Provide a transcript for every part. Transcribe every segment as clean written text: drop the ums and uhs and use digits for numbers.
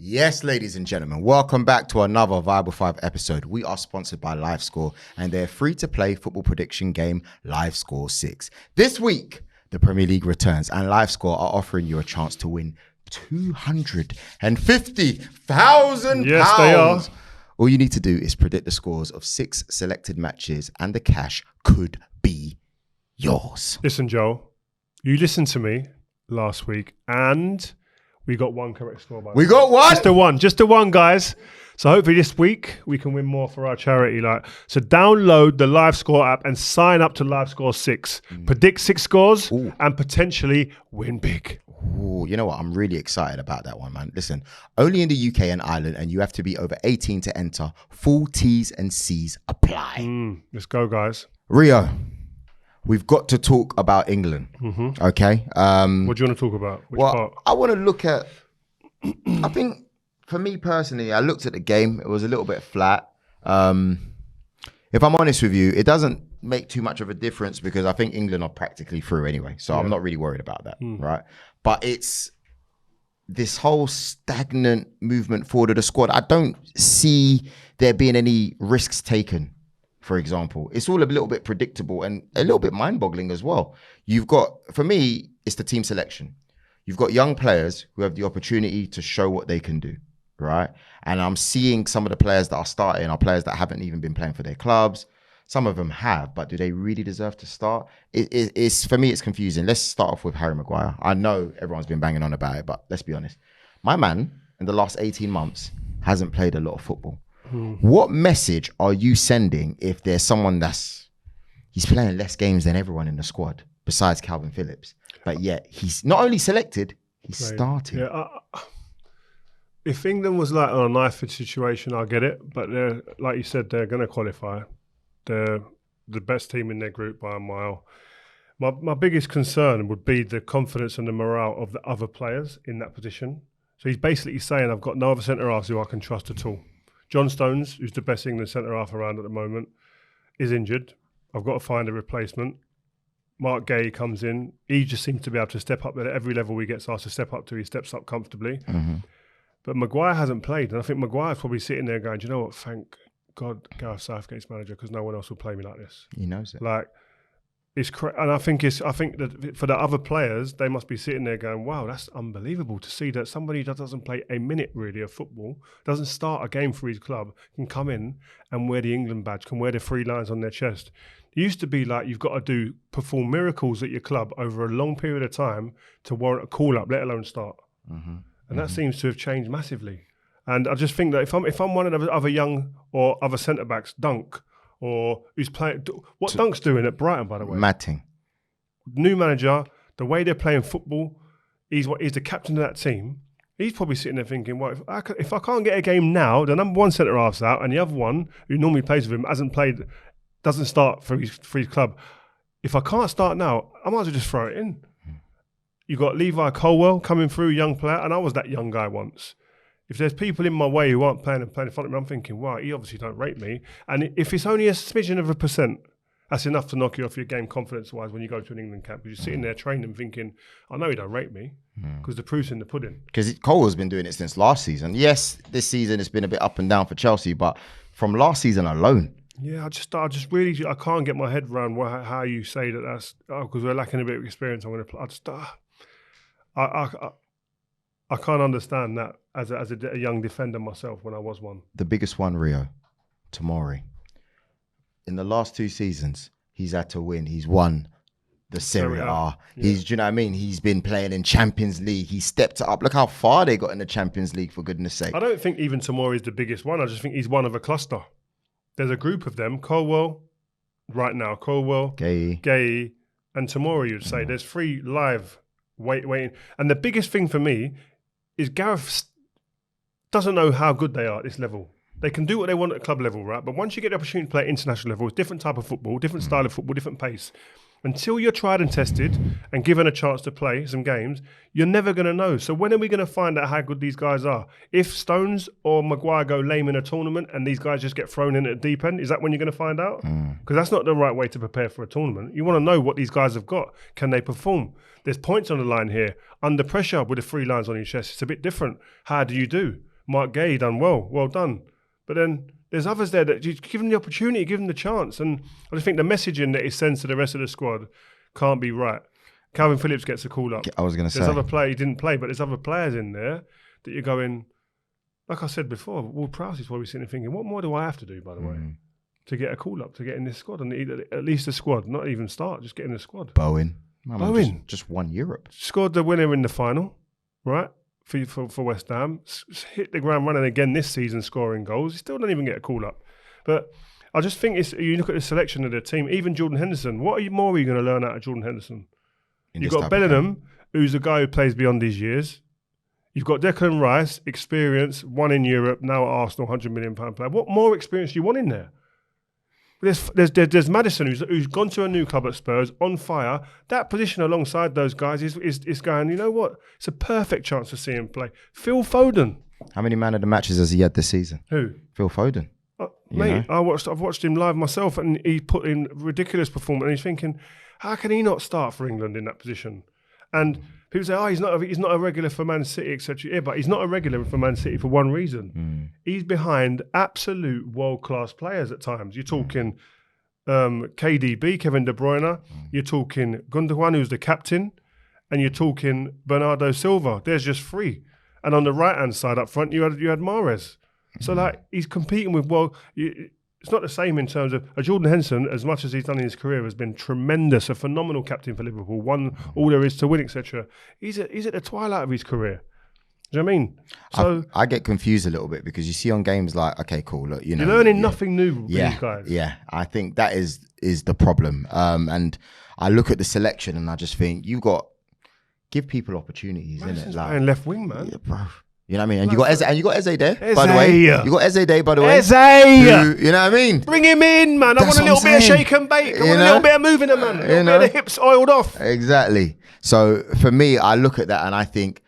Yes, ladies and gentlemen, welcome back to another Viable 5 episode. We are sponsored by LiveScore and their free-to-play football prediction game, LiveScore 6. This week, the Premier League returns and LiveScore are offering you a chance to win £250,000. Yes, they are. All you need to do is predict the scores of 6 selected matches and the cash could be yours. Listen, Joel, you listened to me last week and we got one correct score. We got one? Just the one, guys. So hopefully this week we can win more for our charity. So download the LiveScore app and sign up to LiveScore 6. Predict 6 scores and potentially win big. Ooh, you know what? I'm really excited about that one, man. Listen, only in the UK and Ireland, and you have to be over 18 to enter. Full T's and C's apply. Let's go, guys. Rio, we've got to talk about England, okay? What do you want to talk about? Which part? I want to look at, I think for me personally, I looked at the game. It was a little bit flat. If I'm honest with you, it doesn't make too much of a difference because I think England are practically through anyway. So I'm not really worried about that, right? But it's this whole stagnant movement forward of the squad. I don't see there being any risks taken. For example, it's all a little bit predictable and a little bit mind-boggling as well. You've got, for me, it's the team selection. You've got young players who have the opportunity to show what they can do, right? And I'm seeing some of the players that are starting are players that haven't even been playing for their clubs. Some of them have, but do they really deserve to start? It's for me, it's confusing. Let's start off with Harry Maguire. I know everyone's been banging on about it, but let's be honest. My man, in the last 18 months, hasn't played a lot of football. What message are you sending if there's someone he's playing less games than everyone in the squad besides Calvin Phillips, but yet he's not only selected, he's starting. Yeah, if England was like on a knife situation, I get it, but they're, like you said, they're going to qualify. They're the best team in their group by a mile. My biggest concern would be the confidence and the morale of the other players in that position. So he's basically saying, I've got no other centre-halves who I can trust at all. John Stones, who's the best England centre-half around at the moment, is injured. I've got to find a replacement. Mark Guehi comes in. He just seems to be able to step up at every level he gets asked to step up to. He steps up comfortably. But Maguire hasn't played. And I think Maguire's probably sitting there going, do you know what, thank God Gareth Southgate's manager, because no one else will play me like this. He knows it. And I think that for the other players, they must be sitting there going, wow, that's unbelievable to see that somebody that doesn't play a minute really of football, doesn't start a game for his club, can come in and wear the England badge, can wear the 3 lines on their chest. It used to be like you've got to perform miracles at your club over a long period of time to warrant a call-up, let alone start. And that seems to have changed massively. And I just think that if I'm one of the other young or other centre-backs, Dunk, or who's playing, what Dunk's doing at Brighton, by the way. Matting. New manager, the way they're playing football, he's the captain of that team. He's probably sitting there thinking, well, if I can't get a game now, the number one centre-half's out, and the other one, who normally plays with him, doesn't start for his club. If I can't start now, I might as well just throw it in. You've got Levi Colwill coming through, young player, and I was that young guy once. If there's people in my way who aren't playing in front of me, I'm thinking, wow, he obviously don't rate me. And if it's only a smidgen of a %, that's enough to knock you off your game confidence-wise when you go to an England camp. Because you're sitting there training thinking, I know he don't rate me because the proof's in the pudding. Because Colwill's been doing it since last season. Yes, this season it's been a bit up and down for Chelsea, but from last season alone. Yeah, I just really, I can't get my head around how you say that's, because we're lacking a bit of experience. I'm going to play. I can't understand that as a young defender myself when I was one. The biggest one, Rio, Tomori. In the last 2 seasons, he's had to win. He's won the Serie A. Yeah. Do you know what I mean? He's been playing in Champions League. He stepped up. Look how far they got in the Champions League, for goodness sake. I don't think even Tomori is the biggest one. I just think he's one of a cluster. There's a group of them. Colwill, right now. Colwill, Guehi, and Tomori, you'd say. There's 3 live waiting. And the biggest thing for me is Gareth doesn't know how good they are at this level. They can do what they want at club level, right? But once you get the opportunity to play at international level, it's different type of football, different style of football, different pace. Until you're tried and tested and given a chance to play some games, you're never going to know. So when are we going to find out how good these guys are? If Stones or Maguire go lame in a tournament and these guys just get thrown in at the deep end, is that when you're going to find out? Because that's not the right way to prepare for a tournament. You want to know what these guys have got. Can they perform? There's points on the line here. Under pressure with the 3 lines on your chest, it's a bit different. How do you do? Mark Guehi done well done. But then there's others there that you give them the opportunity, give them the chance. And I just think the messaging that he sends to the rest of the squad can't be right. Calvin Phillips gets a call up. I was going to say. There's other players, he didn't play, but there's other players in there that you're going, like I said before, Ward Prowse is probably sitting there thinking, what more do I have to do, by the way, to get a call up, to get in this squad? And at least the squad, not even start, just get in the squad. Bowen just won Europe. Scored the winner in the final, right? For West Ham, hit the ground running again this season, scoring goals. He still don't even get a call up. But I just think you look at the selection of the team, even Jordan Henderson, what more are you going to learn out of Jordan Henderson? You've got Bellingham, who's a guy who plays beyond his years. You've got Declan Rice, experience, won in Europe, now at Arsenal, £100 million player. What more experience do you want in there? There's Maddison, who's gone to a new club at Spurs, on fire. That position alongside those guys is going, you know what? It's a perfect chance to see him play. Phil Foden. How many man of the matches has he had this season? Who? Phil Foden. Mate, I've watched him live myself, and he put in ridiculous performance. And he's thinking, how can he not start for England in that position? And people say, he's not a regular for Man City, etc. Yeah, but he's not a regular for Man City for one reason. He's behind absolute world-class players at times. You're talking KDB, Kevin De Bruyne. You're talking Gundogan, who's the captain. And you're talking Bernardo Silva. There's just three. And on the right-hand side up front, you had Mahrez. So, like, he's competing with, it's not the same in terms of Jordan Henderson, as much as he's done in his career, has been tremendous, a phenomenal captain for Liverpool, won all there is to win, etc. He's at the twilight of his career. Do you know what I mean? So I get confused a little bit because you see on games like, okay, cool, look, you're learning nothing new with these guys. Yeah, I think that is the problem. And I look at the selection and I just think give people opportunities, innit? Like, playing left wing, man. Yeah, bro. You know what I mean? And you got Eze there, by the way. You got Eze there, by the way. Eze! You know what I mean? Bring him in, man. I want a little bit of shake and bake. I want a little bit of moving him, man. A little bit of the hips oiled off. Exactly. So for me, I look at that and I think,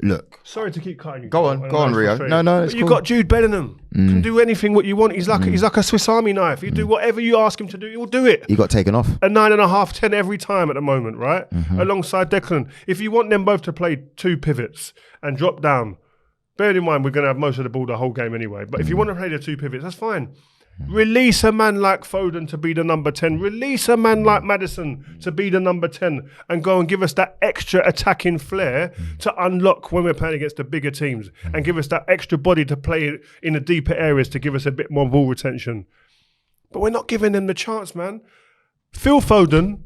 look. Sorry to keep cutting you. Go on, Rio. No, it's You've cool. got Jude Bellingham. Can do anything what you want. He's like a Swiss Army knife. You do whatever you ask him to do, he'll do it. He got taken off. A 9.5, 10 every time at the moment, right? Alongside Declan. If you want them both to play two pivots and drop down, bear in mind we're going to have most of the ball the whole game anyway. But if you want to play the two pivots, that's fine. Release a man like Foden to be the number 10. Release a man like Maddison to be the number 10 and go and give us that extra attacking flair to unlock when we're playing against the bigger teams and give us that extra body to play in the deeper areas to give us a bit more ball retention. But we're not giving them the chance, man. Phil Foden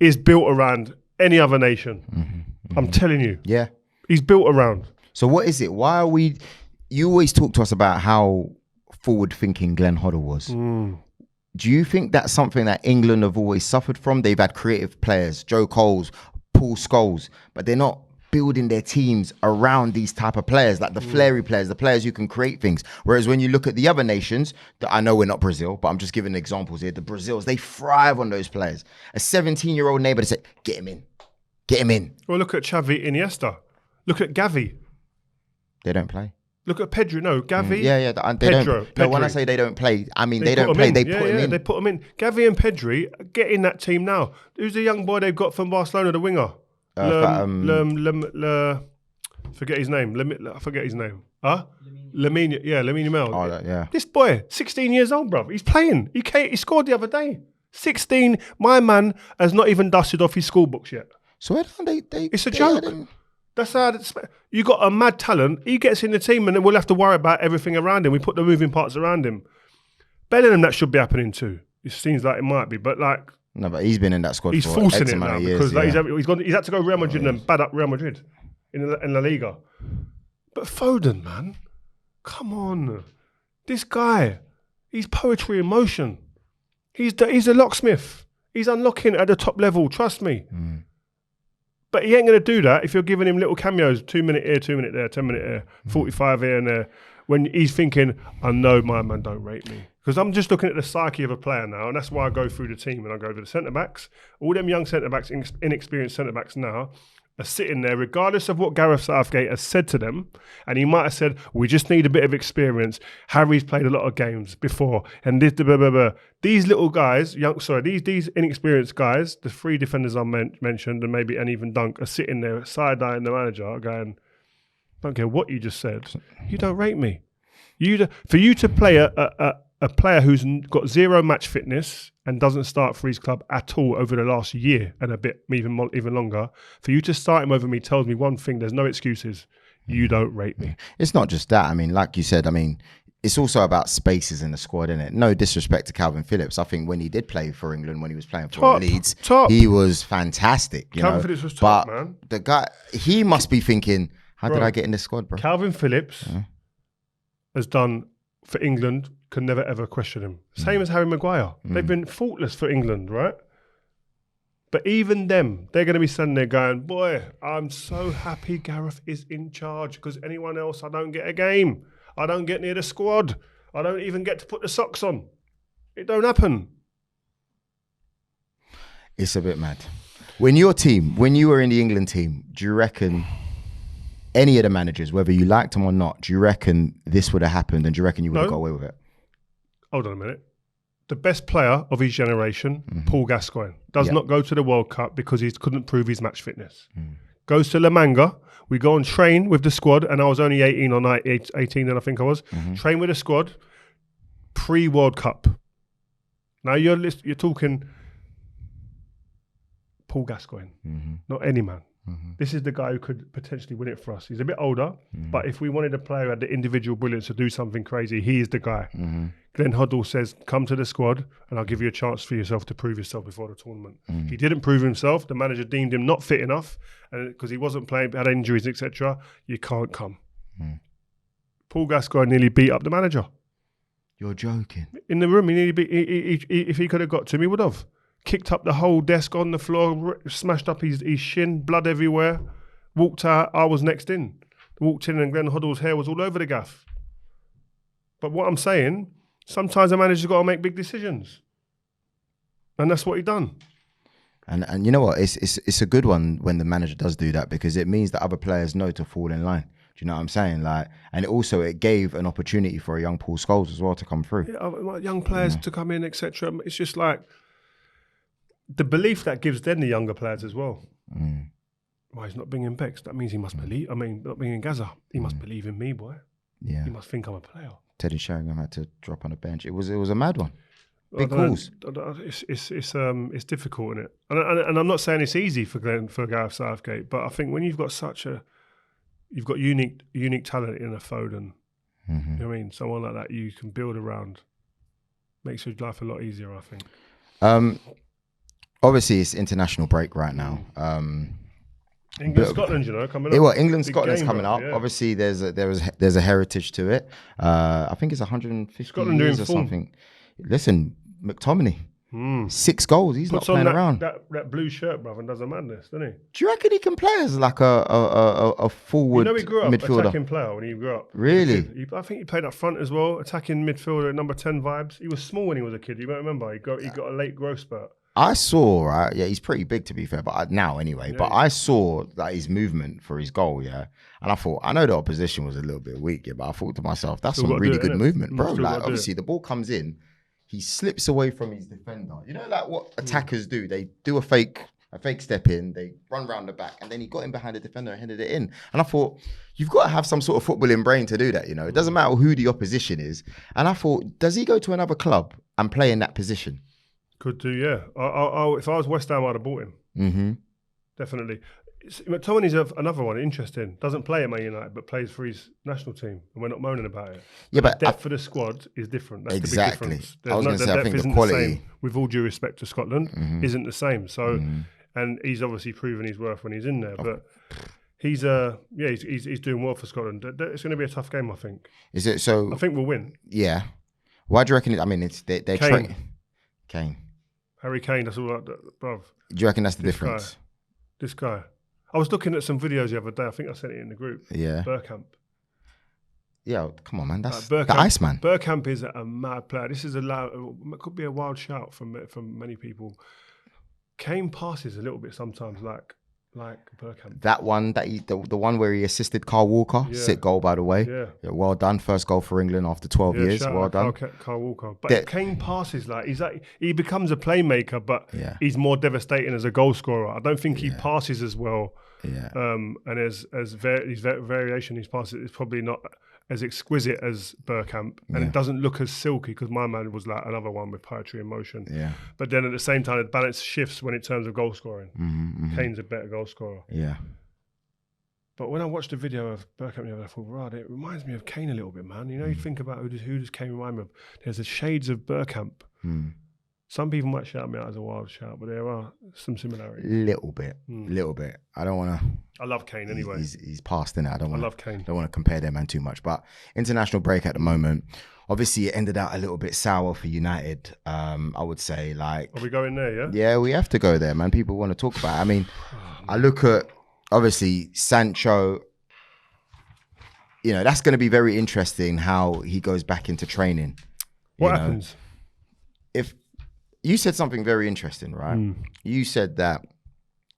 is built around any other nation. I'm telling you. Yeah. He's built around. So what is it? Why are we... You always talk to us about how forward-thinking Glenn Hoddle was. Do you think that's something that England have always suffered from? They've had creative players, Joe Coles, Paul Scholes, but they're not building their teams around these type of players, like the flary players, the players who can create things. Whereas when you look at the other nations, I know we're not Brazil, but I'm just giving examples here. The Brazils, they thrive on those players. A 17-year-old neighbour to say, get him in. Get him in. Well, look at Xavi, Iniesta. Look at Gavi. They don't play. Look at Pedro. No, Gavi. They Pedro. don't. No, when I say they don't play, I mean they don't play. They put him in. They put him in. Gavi and Pedri get in that team now. Who's the young boy they've got from Barcelona, the winger? Forget his name. I forget his name. Lamine Yamal. Oh, yeah. This boy, 16 years old, bruv. He's playing. He scored the other day. 16. My man has not even dusted off his school books yet. So it's a joke. That's how you got a mad talent. He gets in the team and then we'll have to worry about everything around him. We put the moving parts around him. Bellingham, that should be happening too. It seems like it might be, but like... No, but he's been in that squad he's for forcing X it now years, because he's had to go Real Madrid and bad up Real Madrid in La Liga. But Foden, man, come on. This guy, he's poetry in motion. He's a locksmith. He's unlocking at the top level, trust me. But he ain't going to do that if you're giving him little cameos, 2 minute here, 2 minute there, 10 minute here, 45 here and there, when he's thinking, I know my man don't rate me. Because I'm just looking at the psyche of a player now, and that's why I go through the team and I go to the centre-backs. All them young centre-backs, inexperienced centre-backs now, are sitting there, regardless of what Gareth Southgate has said to them, and he might have said, we just need a bit of experience. Harry's played a lot of games before, and this, blah, blah, blah. These little guys, these inexperienced guys, the three defenders I mentioned, and even Dunk, are sitting there side-eyeing the manager, going, don't care what you just said, you don't rate me. For you to play a player who's got zero match fitness and doesn't start for his club at all over the last year and a bit, even longer, for you to start him over me tells me one thing, there's no excuses. You don't rate me. It's not just that. I mean, like you said, it's also about spaces in the squad, isn't it? No disrespect to Calvin Phillips. I think when he did play for England, when he was playing for Leeds, he was fantastic. Calvin Phillips was top, man. The guy, he must be thinking, how did I get in this squad, bro? Calvin Phillips has done for England, can never ever question him. Same as Harry Maguire. They've been faultless for England, right? But even them, they're going to be standing there going, boy, I'm so happy Gareth is in charge because anyone else, I don't get a game. I don't get near the squad. I don't even get to put the socks on. It don't happen. It's a bit mad. When you were in the England team, do you reckon any of the managers, whether you liked them or not, do you reckon this would have happened and do you reckon you would have got away with it? Hold on a minute. The best player of his generation, Paul Gascoigne, does not go to the World Cup because he couldn't prove his match fitness. Goes to La Manga. We go and train with the squad, and I was only 18 or 18, and I think I was. Train with the squad pre-World Cup. Now you're talking Paul Gascoigne, not any man. This is the guy who could potentially win it for us. He's a bit older, but if we wanted a player who had the individual brilliance to do something crazy, he is the guy. Glenn Hoddle says, come to the squad and I'll give you a chance for yourself to prove yourself before the tournament. He didn't prove himself. The manager deemed him not fit enough and because he wasn't playing, had injuries, etc. You can't come. Paul Gascoigne nearly beat up the manager. You're joking. In the room, he nearly beat, if he could have got to him, he would have. Kicked up the whole desk on the floor, smashed up his shin, blood everywhere. Walked out, I was next in. Walked in and Glenn Hoddle's hair was all over the gaff. But what I'm saying, sometimes a manager's got to make big decisions. And that's what he done. And you know what? It's a good one when the manager does do that because it means that other players know to fall in line. Do you know what I'm saying? And it gave an opportunity for a young Paul Scholes as well to come through. Yeah, young players to come in, etc. It's just like the belief that gives then the younger players as well. Well, he's not bringing Bex. That means he must believe. Not bringing Gaza. He must believe in me, boy. Yeah. He must think I'm a player. Teddy Sheringham had to drop on the bench. It was a mad one. Big calls. It's difficult, isn't it? And I'm not saying it's easy for Gareth Southgate, but I think when you've got you've got unique talent in a Foden. You know what I mean? Someone like that you can build around. Makes your life a lot easier, I think. Obviously, it's international break right now. England, Scotland, coming up. England, Scotland's coming up. Yeah. Obviously, there's a heritage to it. I think it's 150 Scotland years or something. Listen, McTominay, 6 goals. He's not playing around. That blue shirt, brother, and does a madness, doesn't he? Do you reckon he can play as like a forward midfielder? He grew up attacking player when he grew up. Really? I think he played up front as well, attacking midfielder, number 10 vibes. He was small when he was a kid. You might remember. He got a late growth spurt. I saw, right? Yeah, he's pretty big to be fair, but now anyway. Yeah, but I saw that his movement for his goal, yeah. And I thought, I know the opposition was a little bit weak, yeah, but I thought to myself, that's some really good movement, bro. Like, obviously, the ball comes in, he slips away from his defender. You know, like what attackers do? They do a fake step in, they run round the back, and then he got in behind the defender and headed it in. And I thought, you've got to have some sort of footballing brain to do that, you know. It doesn't matter who the opposition is. And I thought, does he go to another club and play in that position? Could do, yeah. If I was West Ham, I'd have bought him. Definitely. McTominay's another one, interesting. Doesn't play at Man United, but plays for his national team, and we're not moaning about it. Yeah, but the depth for the squad is different. That's exactly. The big difference. I was going to say, I think the quality, the same, with all due respect to Scotland, isn't the same. So, and he's obviously proven his worth when he's in there, but he's doing well for Scotland. It's going to be a tough game, I think. Is it so? I think we'll win. Yeah. Why do you reckon? They're Kane. Harry Kane, that's all that, bruv. Do you reckon that's the difference? This guy. I was looking at some videos the other day. I think I sent it in the group. Yeah. Bergkamp. Yeah, come on, man. That's the Iceman. Bergkamp is a mad player. This is could be a wild shout from many people. Kane passes a little bit sometimes, like like Bergkamp. That one, the one where he assisted Carl Walker, sick goal by the way. Yeah, well done, first goal for England after 12 years. Well done, Carl Walker. But Kane passes he becomes a playmaker, but he's more devastating as a goal scorer. I don't think he passes as well. Yeah. And his variation, his passes is probably not as exquisite as Bergkamp, and it doesn't look as silky because my man was like another one with poetry and motion. Yeah. But then at the same time, the balance shifts when in terms of goal scoring. Kane's a better goal scorer. Yeah. But when I watched the video of Bergkamp the other day, I thought, right, it reminds me of Kane a little bit, man. You know, you think about who does Kane remind me of? There's the shades of Bergkamp. Some people might shout me out as a wild shout, but there are some similarities. Little bit. I don't want to. I love Kane anyway. He's past in it. I love Kane. Don't want to compare them man too much. But international break at the moment, obviously it ended out a little bit sour for United. I would say, like. Are we going there? Yeah. Yeah, we have to go there, man. People want to talk about it. I mean, I look at obviously Sancho. You know, that's going to be very interesting how he goes back into training. What happens? If you said something very interesting, right? You said that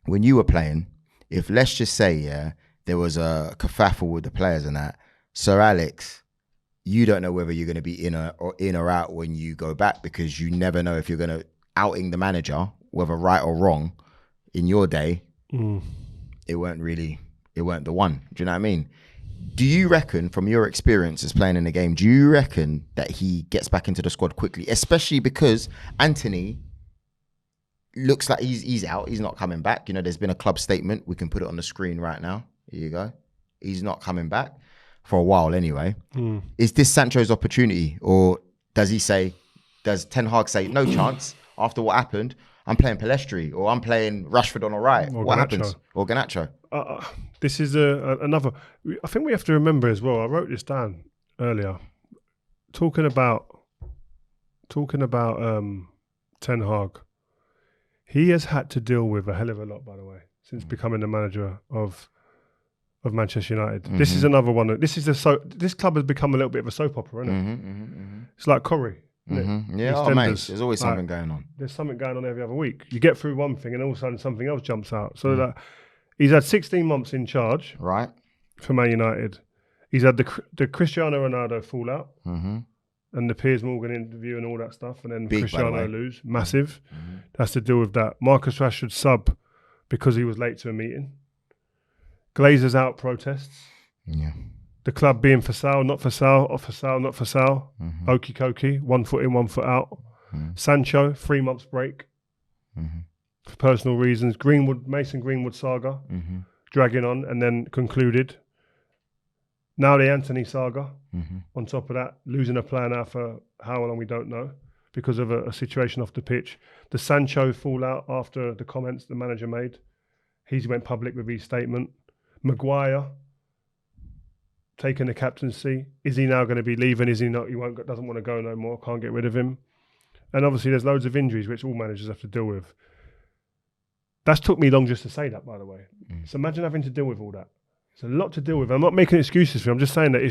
when you were playing, if let's just say, there was a kerfuffle with the players and that, Sir Alex, you don't know whether you're going to be in or out when you go back because you never know if you're going to outing the manager, whether right or wrong, in your day, it weren't the one. Do you know what I mean? Do you reckon, from your experiences playing in the game, do you reckon that he gets back into the squad quickly? Especially because Anthony looks like he's out. He's not coming back. You know, there's been a club statement. We can put it on the screen right now. Here you go. He's not coming back for a while anyway. Is this Sancho's opportunity? Or does Ten Hag say, no chance, after what happened, I'm playing Pellistri or I'm playing Rashford on the right? Or what Garnacho. happens? Or Garnacho? This is another. I think we have to remember as well. I wrote this down earlier, talking about Ten Hag. He has had to deal with a hell of a lot, by the way, since becoming the manager of Manchester United. This is another one. This club has become a little bit of a soap opera, isn't it? It's like Corrie. Yeah, mate, there's always something going on. There's something going on every other week. You get through one thing and all of a sudden something else jumps out. So that he's had 16 months in charge, right, for Man United. He's had the Cristiano Ronaldo fallout and the Piers Morgan interview and all that stuff, and then Big, Cristiano lose, massive. That's to deal with that. Marcus Rashford sub because he was late to a meeting. Glazers out protests. Yeah. The club being for sale, not for sale, or for sale, not for sale. Okie dokie, 1 foot in, 1 foot out. Sancho, 3 months break for personal reasons. Mason Greenwood saga, dragging on and then concluded. Now the Anthony saga, on top of that, losing a player now for how long we don't know because of a situation off the pitch. The Sancho fallout after the comments the manager made. He went public with his statement. Maguire taking the captaincy. Is he now going to be leaving? Is he not? He doesn't want to go no more. Can't get rid of him. And obviously there's loads of injuries which all managers have to deal with. That's took me long just to say that, by the way. So imagine having to deal with all that. It's a lot to deal with. I'm not making excuses for him. I'm just saying that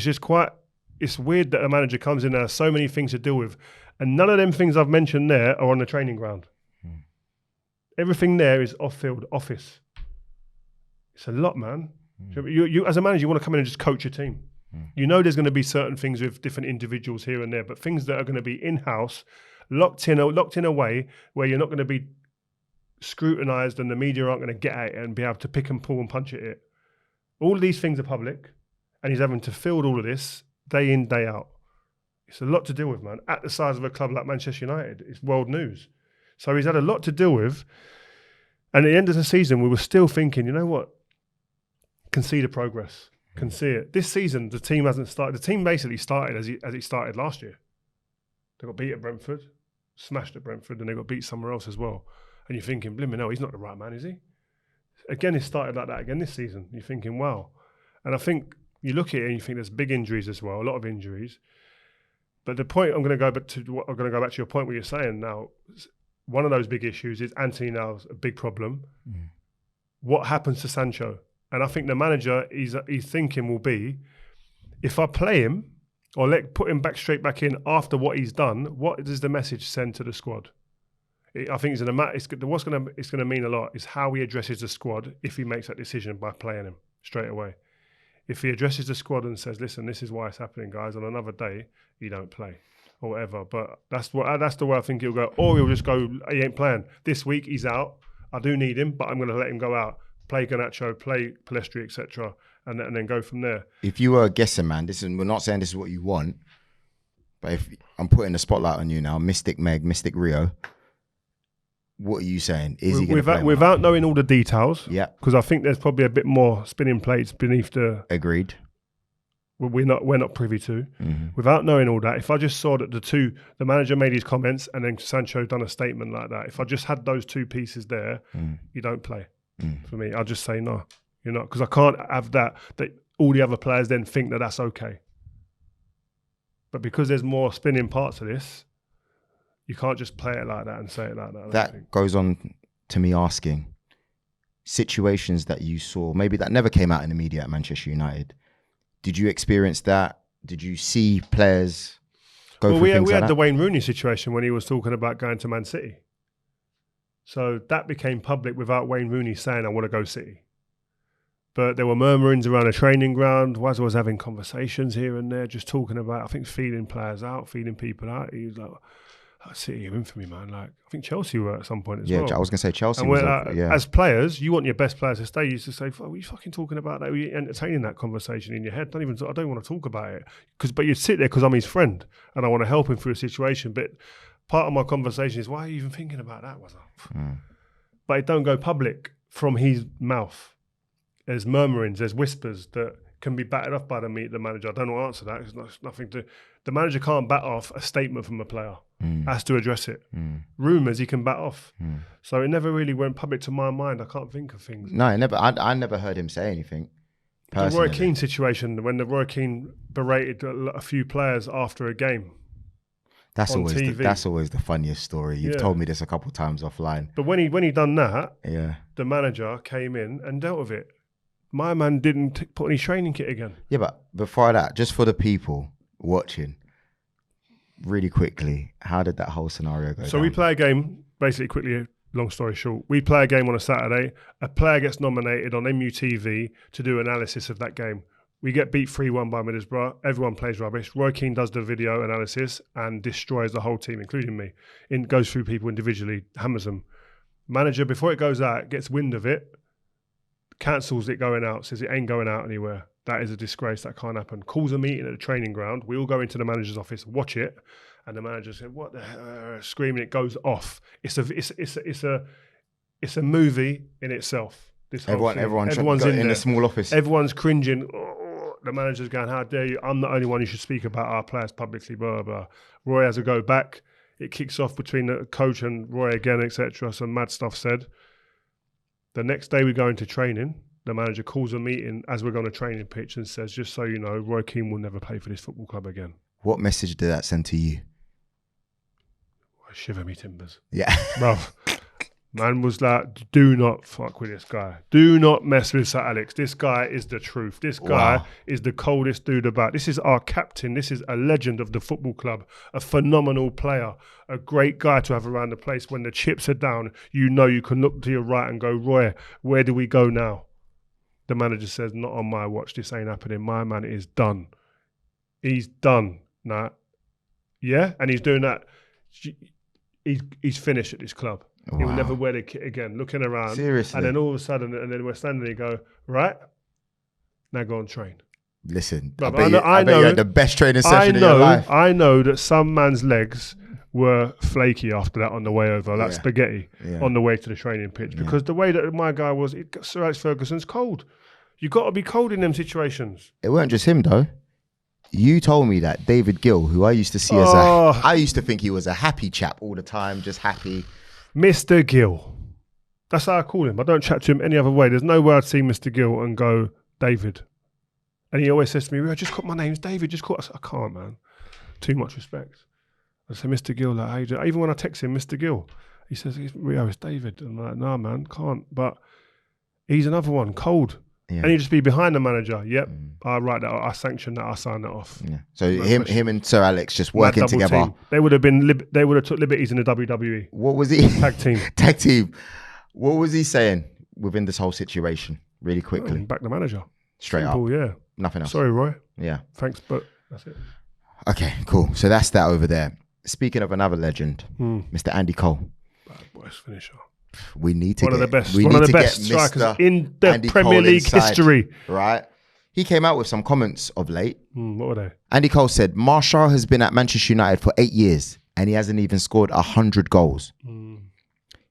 it's weird that a manager comes in and has so many things to deal with. And none of them things I've mentioned there are on the training ground. Everything there is off-field, office. It's a lot, man. You as a manager, you want to come in and just coach your team. You know there's going to be certain things with different individuals here and there, but things that are going to be in-house, locked in a way where you're not going to be scrutinised and the media aren't going to get at it and be able to pick and pull and punch at it. All of these things are public, and he's having to field all of this day in, day out. It's a lot to deal with, man. At the size of a club like Manchester United, it's world news. So he's had a lot to deal with. And at the end of the season, we were still thinking, you know what? Can see the progress, can see it. This season, the team hasn't started. The team basically started as it started last year. They got beat at Brentford, smashed at Brentford, and they got beat somewhere else as well. And you're thinking, blimey, no, he's not the right man, is he? Again, it started like that again this season. You're thinking, wow. And I think you look at it and you think there's big injuries as well, a lot of injuries. But the point I'm going to go back to your point where you're saying now, one of those big issues is Anthony now is a big problem. What happens to Sancho? And I think the manager, he's thinking will be, if I play him or put him straight back in after what he's done, what does the message send to the squad? I think what's going to mean a lot is how he addresses the squad if he makes that decision by playing him straight away. If he addresses the squad and says, "Listen, this is why it's happening, guys. On another day, you don't play." Or whatever, but that's the way I think he'll go. Or he'll just go, he ain't playing. This week he's out. I do need him, but I'm going to let him go out. Play Garnacho, play Palestri, etc., and then go from there. If you were a guessing man, we're not saying this is what you want, but if I'm putting the spotlight on you now, Mystic Meg, Mystic Rio, what are you saying? Is he going to play without knowing all the details? Yeah, because I think there's probably a bit more spinning plates beneath the. Agreed. We're not privy to. Without knowing all that, if I just saw that the manager made his comments and then Sancho done a statement like that, if I just had those two pieces there, you don't play. For me, I'll just say no, you're not, because I can't have that all the other players then think that that's okay. But because there's more spinning parts of this, you can't just play it like that and say it like that. That goes on to me asking situations that you saw, maybe that never came out in the media at Manchester United. Did you experience that? Did you see players go through things like that? We had the Wayne Rooney situation when he was talking about going to Man City. So that became public without Wayne Rooney saying, "I want to go City." But there were murmurings around the training ground. Waz was having conversations here and there, just talking about, I think, feeding players out, feeding people out. He was like, City are in for me, man. Like, I think Chelsea were at some point as well. Yeah, I was going to say Chelsea. As players, you want your best players to stay. You used to say, "What are you fucking talking about that? Are you entertaining that conversation in your head? I don't want to talk about it." But you'd sit there because I'm his friend and I want to help him through a situation. But part of my conversation is, why are you even thinking about that? But it don't go public from his mouth. There's murmurings, there's whispers that can be batted off by the manager. I don't know how to answer that. It's nothing to. The manager can't bat off a statement from a player. Has to address it. Rumours he can bat off. So it never really went public to my mind. I can't think of things. No, I never heard him say anything. Personally. The Roy Keane situation, when the Roy Keane berated a few players after a game. That's always the funniest story. You've told me this a couple of times offline. But when he done that, the manager came in and dealt with it. My man didn't put any training kit again. Yeah, but before that, just for the people watching, really quickly, how did that whole scenario go So down? we play a game, basically quickly, long story short. We play a game on a Saturday. A player gets nominated on MUTV to do analysis of that game. We get beat 3-1 by Middlesbrough. Everyone plays rubbish. Roy Keane does the video analysis and destroys the whole team, including me. Goes through people individually, hammers them. Manager, before it goes out, gets wind of it, cancels it going out, says it ain't going out anywhere. That is a disgrace. That can't happen. Calls a meeting at the training ground. We all go into the manager's office, watch it, and the manager said, "What the hell?" Screaming, it goes off. It's a movie in itself. Everyone's in the small office. Everyone's cringing. Oh, the manager's going, "How dare you? I'm the only one who should speak about our players publicly." Blah blah blah. Roy has a go back. It kicks off between the coach and Roy again, etc. Some mad stuff said. The next day we go into training. The manager calls a meeting as we're going to training pitch and says, "Just so you know, Roy Keane will never play for this football club again." What message did that send to you? Shiver me timbers. Yeah. Bruv. Man was like, "Do not fuck with this guy. Do not mess with Sir Alex. This guy is the truth. This guy is the coldest dude about. This is our captain. This is a legend of the football club. A phenomenal player. A great guy to have around the place. When the chips are down, you know you can look to your right and go, Roy, where do we go now?" The manager says, "Not on my watch. This ain't happening. My man is done. He's done." Nah. Yeah? And he's doing that. He's finished at this club. Wow. He will never wear the kit again. Looking around. Seriously. And then all of a sudden, and then we're standing there and go, "Right, now go and train." Listen, I bet you had the best training session in your life. I know that some man's legs were flaky after that on the way over, like spaghetti on the way to the training pitch. Because the way that my guy was, Sir Alex Ferguson's cold. You got to be cold in them situations. It weren't just him though. You told me that David Gill, who I used to see I used to think he was a happy chap all the time, just happy. Mr. Gill. That's how I call him. I don't chat to him any other way. There's no way I'd see Mr. Gill and go, "David." And he always says to me, "I just caught my name's David, just caught." I said, "I can't, man. Too much respect." I say, "Mr. Gill, like, how you doing?" Even when I text him, "Mr. Gill," he says, "Rio, it's David." And I'm like, "No, man, can't." But he's another one, cold. And you just be behind the manager. Yep, I write that. I sanction that. I sign that off. Yeah. So him and Sir Alex just working together. Team. They would have been. They would have took liberties in the WWE. What was he? Tag team. Tag team. What was he saying within this whole situation? Really quickly. Back the manager. Straight Simple, up. Yeah. Nothing else. Sorry, Roy. Yeah. Thanks, but that's it. Okay, cool. So that's that over there. Speaking of another legend, Mr. Andy Cole. Bad boys finisher. We need to one get of the best. We One need of the to best get strikers Mr. in the Andy Premier Cole League inside, history. Right. He came out with some comments of late. What were they? Andy Cole said, Martial has been at Manchester United for 8 years and he hasn't even scored 100 goals.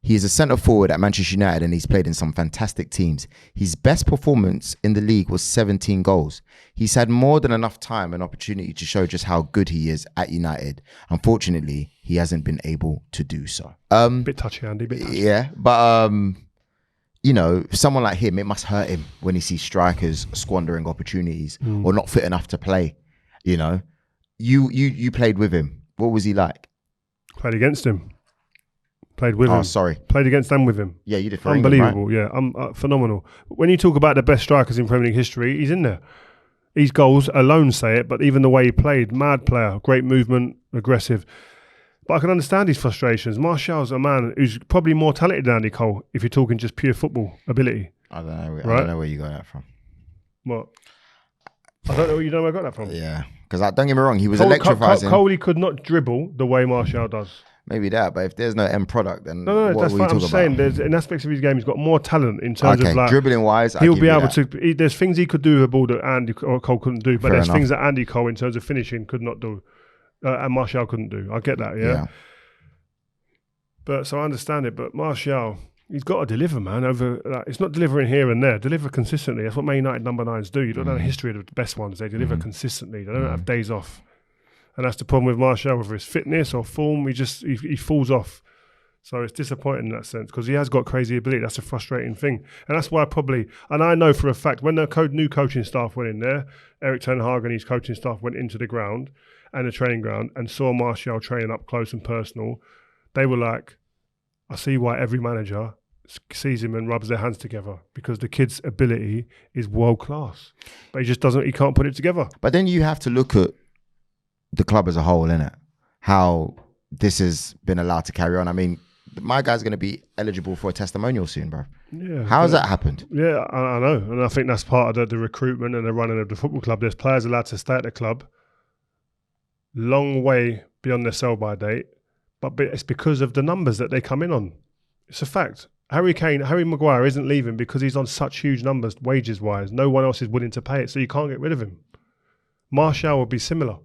He is a centre forward at Manchester United and he's played in some fantastic teams. His best performance in the league was 17 goals. He's had more than enough time and opportunity to show just how good he is at United. Unfortunately, he hasn't been able to do so. Bit touchy, Andy. Bit touchy. Yeah, but you know, someone like him, it must hurt him when he sees strikers squandering opportunities or not fit enough to play. You know, you played with him. What was he like? Played against him. Played with him. Oh, sorry. Played against and with him. Yeah, you did. For Unbelievable. England, right? Yeah, phenomenal. When you talk about the best strikers in Premier League history, he's in there. His goals alone say it, but even the way he played, mad player, great movement, aggressive. But I can understand his frustrations. Martial's a man who's probably more talented than Andy Cole if you're talking just pure football ability. I don't know. Right? I don't know where you got that from. What? I don't know where you know where I got that from. Yeah, because don't get me wrong, he was electrifying. Cole could not dribble the way Martial does. Maybe that, but if there's no end product, then no, what that's are we what I'm talking saying. about? There's in aspects of his game, he's got more talent in terms of like dribbling wise. He'll be able to. There's things he could do with a ball that Andy Cole couldn't do, but Fair there's enough. things that Andy Cole in terms of finishing could not do, and Martial couldn't do. I get that, yeah. But so I understand it. But Martial, he's got to deliver, man. It's not delivering here and there. Deliver consistently. That's what Man United number 9s do. You don't know the history of the best ones. They deliver consistently. They don't have days off. And that's the problem with Martial, whether it's fitness or form, he falls off. So it's disappointing in that sense because he has got crazy ability. That's a frustrating thing. And that's why and I know for a fact, when the new coaching staff went in there, Erik ten Hag and his coaching staff went into the ground and the training ground and saw Martial training up close and personal, they were like, I see why every manager sees him and rubs their hands together because the kid's ability is world class. But he can't put it together. But then you have to look at the club as a whole, innit? How this has been allowed to carry on. I mean, my guy's going to be eligible for a testimonial soon, bro. Yeah. How has that happened? Yeah, I know. And I think that's part of the recruitment and the running of the football club. There's players allowed to stay at the club long way beyond their sell-by date, but it's because of the numbers that they come in on. It's a fact. Harry Maguire isn't leaving because he's on such huge numbers, wages-wise. No one else is willing to pay it, so you can't get rid of him. Martial will be similar.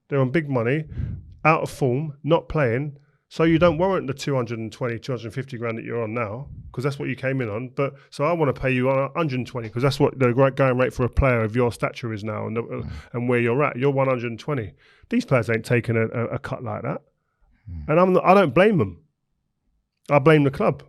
They're on big money, out of form, not playing, so you don't warrant the 220, 250 grand that you're on now, because that's what you came in on. But so I want to pay you on 120, because that's what the going rate for a player of your stature is now, and where you're at. You're 120. These players ain't taking a cut like that, and I don't blame them. I blame the club.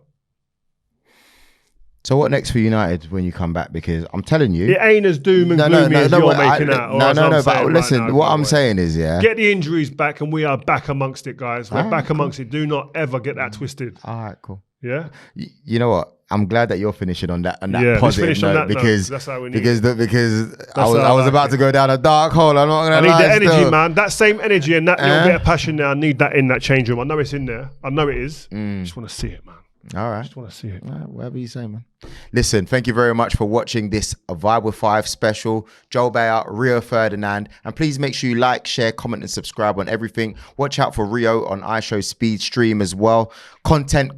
So what next for United when you come back? Because I'm telling you, it ain't as doom and gloomy as you're making out. But listen, what I'm saying is, get the injuries back, and we are back amongst it, guys. We're back amongst it. Do not ever get that twisted. All right, cool. Yeah. You know what? I'm glad that you're finishing on that positive note because that's how we need because I was about to go down a dark hole. I'm not gonna lie. I need the energy, man. That same energy and that little bit of passion there. I need that in that change room. I know it's in there. I know it is. I just want to see it, man. All right. Just want to see it. All right, whatever you say, man. Listen, thank you very much for watching this A Vibe with 5 special. Joe Beya, Rio Ferdinand. And please make sure you like, share, comment, and subscribe on everything. Watch out for Rio on iShow Speed Stream as well. Content.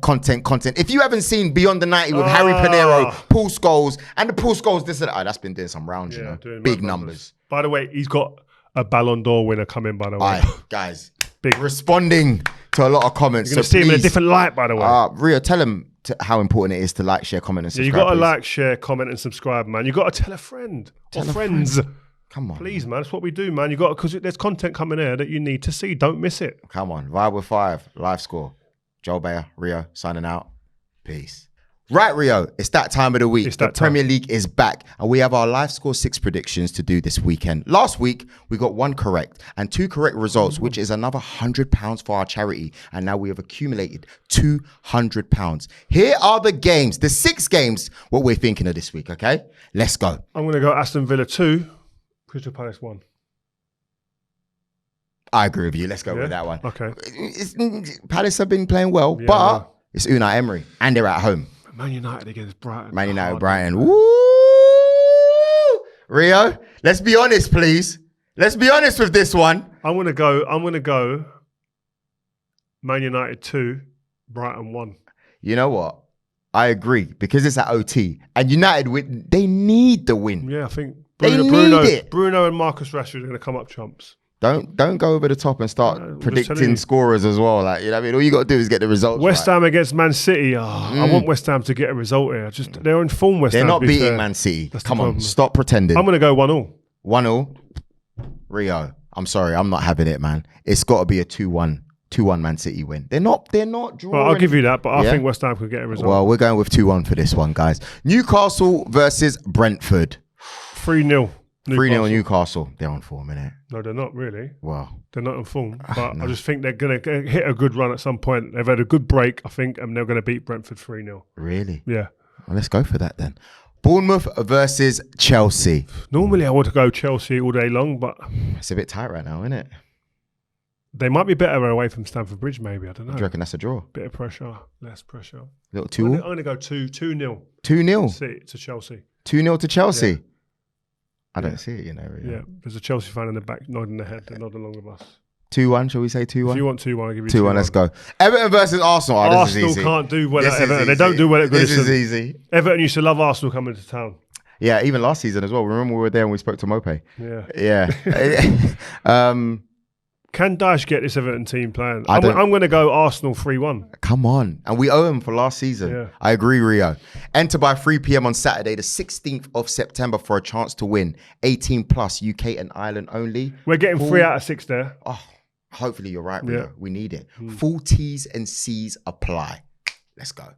If you haven't seen Beyond the 90 with Harry Pinero, Paul Scholes, and the Paul Scholes, that's been doing some rounds, you know. Big numbers. By the way, he's got a Ballon d'Or winner coming, by the way. Guys, responding to a lot of comments. You're going to see him in a different light, by the way. Rio, tell him how important it is to like, share, comment, and subscribe. You got to like, share, comment, and subscribe, man. You got to tell a friend or friends. Come on, please, man. That's what we do, man. You got because there's content coming there that you need to see. Don't miss it. Come on, Vibe with 5, LiveScore. Joe Beya, Rio, signing out. Peace. Right, Rio, it's that time of the week. It's The that time. Premier League is back, and we have our live score 6 predictions to do this weekend. Last week, we got 1 correct and 2 correct results, which is another £100 for our charity. And now we have accumulated £200. Here are the games, the 6 games, what we're thinking of this week, okay? Let's go. I'm going to go Aston Villa 2, Crystal Palace 1. I agree with you. Let's go with that one. Okay. Palace have been playing well, but it's Unai Emery, and they're at home. Man United against Brighton. Man United, Brighton. Woo! Rio, let's be honest, please. Let's be honest with this one. I'm gonna go Man United 2, Brighton 1. You know what? I agree, because it's at OT. And United, they need the win. Yeah, I think Bruno and Marcus Rashford are gonna come up trumps. Don't go over the top and start predicting scorers as well. Like, you know what I mean? All you got to do is get the results. West Ham against Man City. I want West Ham to get a result here. They're in form. West Ham. They're not beating Man City. Come on, stop pretending. I'm going to go 1-1. 1-1. Rio, I'm sorry, I'm not having it, man. It's got to be a 2-1 Man City win. They're not drawing. Well, I'll give you that, but I think West Ham could get a result. Well, we're going with 2-1 for this one, guys. Newcastle versus Brentford. 3-0. 3-0 Newcastle. They're on form, innit? No, they're not really. Well, they're not in form. But I just think they're going to hit a good run at some point. They've had a good break, I think, and they're going to beat Brentford 3-0. Really? Yeah. Well, let's go for that then. Bournemouth versus Chelsea. Normally, I would go Chelsea all day long, but it's a bit tight right now, isn't it? They might be better away from Stamford Bridge, maybe. I don't know. Do you reckon that's a draw? Bit of pressure, less pressure. Little 2-0? I'm going to go 2-0. 2-0? To Chelsea. 2-0 to Chelsea? Yeah. I don't see it, you know. Really. Yeah, there's a Chelsea fan in the back nodding their head. They're nodding along with us. 2-1, shall we say 2-1? If you want 2-1, I'll give you 2-1. 2-1, let's go. Everton versus Arsenal. Oh, this is easy. Arsenal can't do well at Everton. They don't do well at Goodison. This is easy. Everton used to love Arsenal coming to town. Yeah, even last season as well. Remember we were there and we spoke to Mope. Yeah. Can Daesh get this Everton team playing? I'm going to go Arsenal 3-1. Come on. And we owe him for last season. Yeah. I agree, Rio. Enter by 3 p.m. on Saturday, the 16th of September for a chance to win. 18 plus, UK and Ireland only. We're getting 3 out of 6 there. Oh, hopefully you're right, Rio. Yeah. We need it. Full T's and C's apply. Let's go.